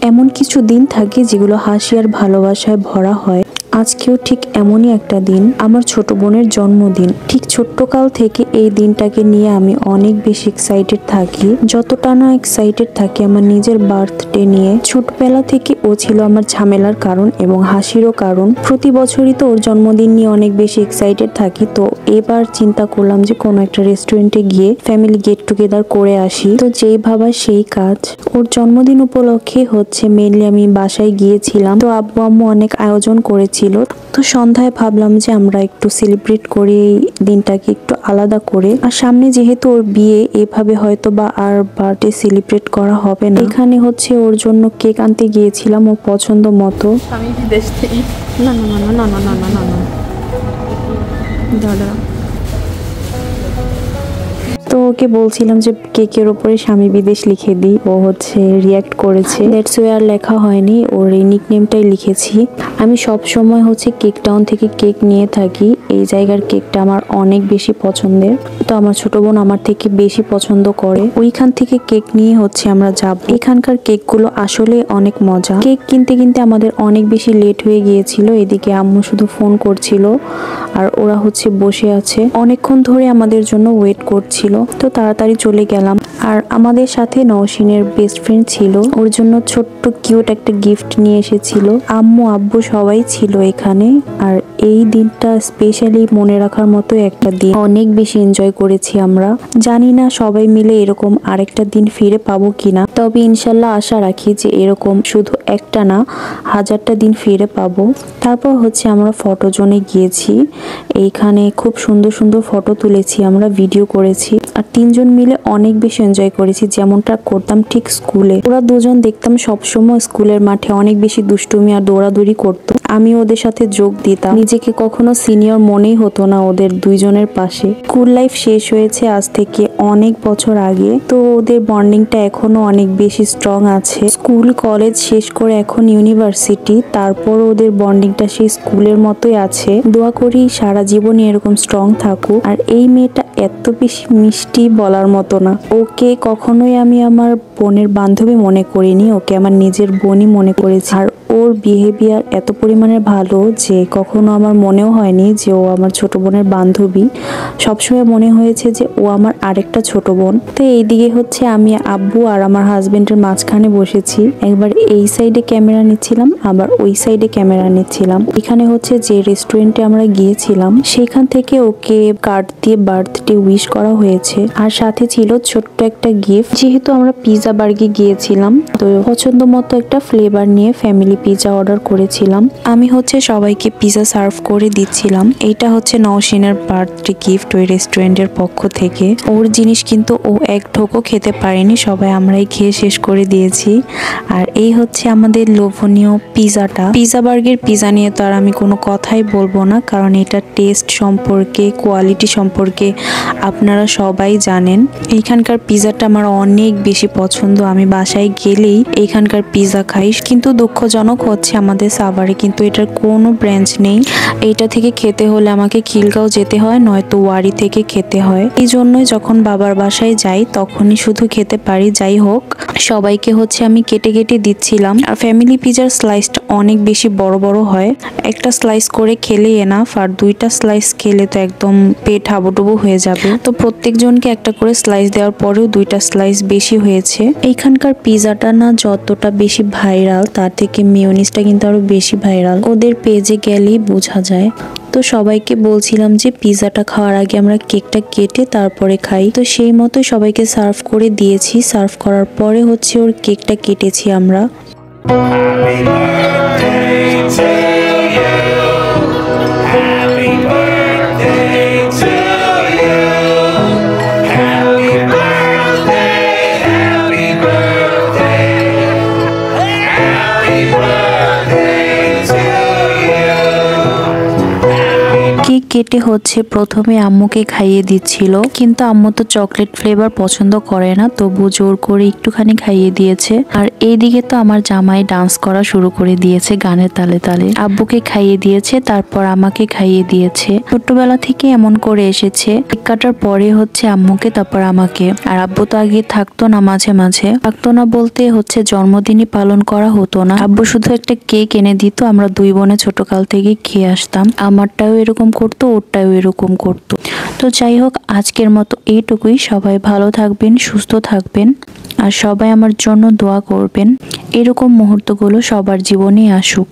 এমন কিছু দিন থাকে যেগুলো হাসি আর ভালোবাসায় ভরা হয়। আজকেও ঠিক এমনই একটা দিন, আমার ছোট বোনের জন্মদিন। ঠিক ছোট্টকাল থেকে এই দিনটাকে নিয়ে আমি অনেক বেশি এক্সাইটেড থাকি, যতটা না এক্সাইটেড থাকি আমার নিজের বার্থডে নিয়ে। ছোটবেলা থেকে ও ছিল আমার ঝামেলার কারণ এবং হাসিরও কারণ। প্রতি বছরই তো ওর জন্মদিন নিয়ে অনেক বেশি এক্সাইটেড থাকি। তো এবার চিন্তা করলাম যে কোনো একটা রেস্টুরেন্টে গিয়ে ফ্যামিলি গেট টুগেদার করে আসি। তো যেই ভাবা সেই কাজ। ওর জন্মদিন উপলক্ষে হচ্ছে মেইনলি আমি বাসায় গিয়েছিলাম। তো আব্বু আম্মু অনেক আয়োজন করেছিল। তো সন্ধ্যায় ভাবলাম যে আমরা একটু সেলিব্রেট করি এই দিনটাকে একটু আলাদা করে। আর সামনে যেহেতু ওর বিয়ে, এভাবে হয়তো বা আর বার্থডে সেলিব্রেট করা হবে না। এখানে হচ্ছে ওর জন্য কেক আনতে গিয়েছিলাম ওর পছন্দ মতো। আমি বিদেশ থেকে না না না না না না না না না দাদা, তো ওকে বলছিলাম যে কেকের ওপরে স্বামী বিদেশ লিখে দিই। ও হচ্ছে রিয়াক্ট করেছে। দ্যাটস ওয়ে আর লেখা হয়নি, ওর এই নিকনেমটাই লিখেছি। আমি সব সময় হচ্ছে কেক টাউন থেকে কেক নিয়ে থাকি। এই জায়গার কেকটা আমার অনেক বেশি পছন্দের। তো আমার ছোট বোন আমার থেকে বেশি পছন্দ করে। ওইখান থেকে কেক নিয়ে হচ্ছে আমরা যাব। এখানকার কেকগুলো আসলে অনেক মজা। কেক কিনতে কিনতে আমাদের অনেক বেশি লেট হয়ে গিয়েছিল। এদিকে আম্মু শুধু ফোন করছিল আর ওরা হচ্ছে বসে আছে, অনেকক্ষণ ধরে আমাদের জন্য ওয়েট করছিল। তো তাড়াতাড়ি চলে গেলাম। আর আমাদের সাথে নওশিনের বেস্ট ফ্রেন্ড ছিল, ওর জন্য ছোট্ট কিউট একটা গিফট নিয়ে এসেছিল। আম্মু আব্বু সবাই ছিল এখানে। আর এই দিনটা স্পেশালি মনে রাখার মতো একটা দিন। অনেক বেশি এনজয় করেছি আমরা। জানি না সবাই মিলে এরকম আরেকটা দিন ফিরে পাবো কিনা, তবে ইনশাল্লাহ আশা রাখি যে এরকম শুধু একটা না, হাজারটা দিন ফিরে পাবো। তারপর হচ্ছে আমরা ফটো জোনে গিয়েছি। এইখানে খুব সুন্দর সুন্দর ফটো তুলেছি, আমরা ভিডিও করেছি। আর তিনজন মিলে অনেক বেশি এনজয় করেছি, যেমনটা করতাম ঠিক স্কুলে। ওরা দুজন দেখতাম সবসময় স্কুলের মাঠে অনেক বেশি দুষ্টুমি আর দৌড়াদৌড়ি করতো। আমি ওদের সাথে যোগ দিতাম। নিজেকে কখনো সিনিয়র মনেই হতো না ওদের দুইজনের পাশে। স্কুল লাইফ শেষ হয়েছে আজ থেকে অনেক বছর আগে। তো ওদের বন্ডিংটা এখনো অনেক বেশি স্ট্রং আছে। স্কুল কলেজ শেষ করে এখন ইউনিভার্সিটি, তারপর ওদের বন্ডিংটা সেই স্কুলের মতোই আছে। দোয়া করি সারা জীবনই এরকম স্ট্রং থাকুক। আর এই মেয়েটা এত বেশি মিষ্টি বলার মতো না। ওকে কখনোই আমি আমার বোনের বান্ধবী মনে করিনি, ওকে আমার নিজের বোনই মনে করেছি। আর ওর বিহেভিয়ার এত পরিমাণে ভালো যে কখনো আমার মনেও হয়নি যে ও আমার ছোট বোনের বান্ধবী। সবসময় মনে হয়েছে যে ও আমার আরেকটা ছোট বোন। তো এইদিকে হচ্ছে আমি আব্বু আর আমার হাজবেন্ডের মাঝখানে বসেছি। একবার এই সাইডে ক্যামেরা নিচ্ছিলাম, আবার ওই সাইডে ক্যামেরা নিচ্ছিলাম। এখানে হচ্ছে যে রেস্টুরেন্টে আমরা গিয়েছিলাম সেখান থেকে ওকে কার্ড দিয়ে বার্থডে উইশ করা হয়েছে। আর সাথে ছিল ছোট্ট একটা গিফট। যেহেতু আমরা পিজা বার্গে গিয়েছিলাম, তো পছন্দ মতো একটা ফ্লেভার নিয়ে ফ্যামিলি পিজা অর্ডার করেছিলাম। আমি হচ্ছে সবাইকে পিজা সার্ভ করে দিচ্ছিলাম। এইটা হচ্ছে নওশিনের বার্থডে গিফট ওই রেস্টুরেন্টের পক্ষ থেকে। ওর জিনিস কিন্তু ও এক ঢোকও খেতে পারেনি, সবাই আমরাই খেয়ে শেষ করে দিয়েছি। আর এই হচ্ছে আমাদের লোভনীয় পিজাটা। পিজা বার্গের পিজা নিয়ে তো আর আমি কোনো কথাই বলবো না, কারণ এটা টেস্ট সম্পর্কে, কোয়ালিটি সম্পর্কে আপনারা সবাই জানেন। এইখানকার পিজাটা আমার অনেক বেশি পছন্দ। আমি বাসায় গেলেই এইখানকার পিজা খাই। কিন্তু দুঃখজনক হচ্ছে আমাদের সাভারে কিন্তু এটার কোনো ব্রাঞ্চ নেই। এইটা থেকে খেতে হলে আমাকে খিলগাঁও যেতে হয়, নয়তো ওয়ারি থেকে খেতে হয়। এই জন্যই যখন বাবার বাসায় যাই তখনই শুধু খেতে পারি। যাই হোক, সবাইকে হচ্ছে আমি কেটে কেটে দিচ্ছিলাম। আর ফ্যামিলি পিজার স্লাইসটা অনেক বেশি বড় বড় হয়। একটা স্লাইস করে খেলেই এনাফ, আর দুইটা স্লাইস খেলে তো একদম পেট হাবুডুবু হয়ে যাবে। তো প্রত্যেকজনকে একটা করে স্লাইস দেওয়ার পরেও দুইটা স্লাইস বেশি হয়েছে। এইখানকার পিজাটা না যতটা বেশি ভাইরাল, তার থেকে মেয়োনিজটা কিন্তু আরো বেশি ভাইরাল। ওদের পেজে গেলেই বোঝা যায়। তো সবাইকে বলছিলাম যে পিজাটা খাওয়ার আগে আমরা কেকটা কেটে তারপরে খাই। তো সেই মতো সবাইকে সার্ভ করে দিয়েছি। সার্ভ করার পরে হচ্ছে ওর কেকটা কেটেছি আমরা। কেটে হচ্ছে প্রথমে আম্মুকে খাইয়ে দিচ্ছিল, কিন্তু আম্মু তো চকলেট ফ্লেভার পছন্দ করে না, তবু জোর করে একটুখানি খাইয়ে দিয়েছে। আর এইদিকে তো আমার জামাই ডান্স করা শুরু করে দিয়েছে গানের তালে তালে। আব্বুকে খাইয়ে দিয়েছে, তারপর আমাকে খাইয়ে দিয়েছে। ছোট্টবেলা থেকে এমন করে এসেছে, কেক কাটার পরে হচ্ছে আম্মুকে, তারপর আমাকে। আর আব্বু তো আগে থাকতো না, মাঝে মাঝে থাকতো না বলতে হচ্ছে জন্মদিনই পালন করা হতো না। আব্বু শুধু একটা কেক এনে দিত, আমরা দুই বোনে ছোটকাল থেকে খেয়ে আসতাম। আমারটাও এরকম করতো, ওরটাও এরকম করতো। তো যাই হোক, আজকের মতো এইটুকুই। সবাই ভালো থাকবেন, সুস্থ থাকবেন, আর সবাই আমার জন্য দোয়া করবেন। এরকম মুহূর্তগুলো সবার জীবনেই আসুক।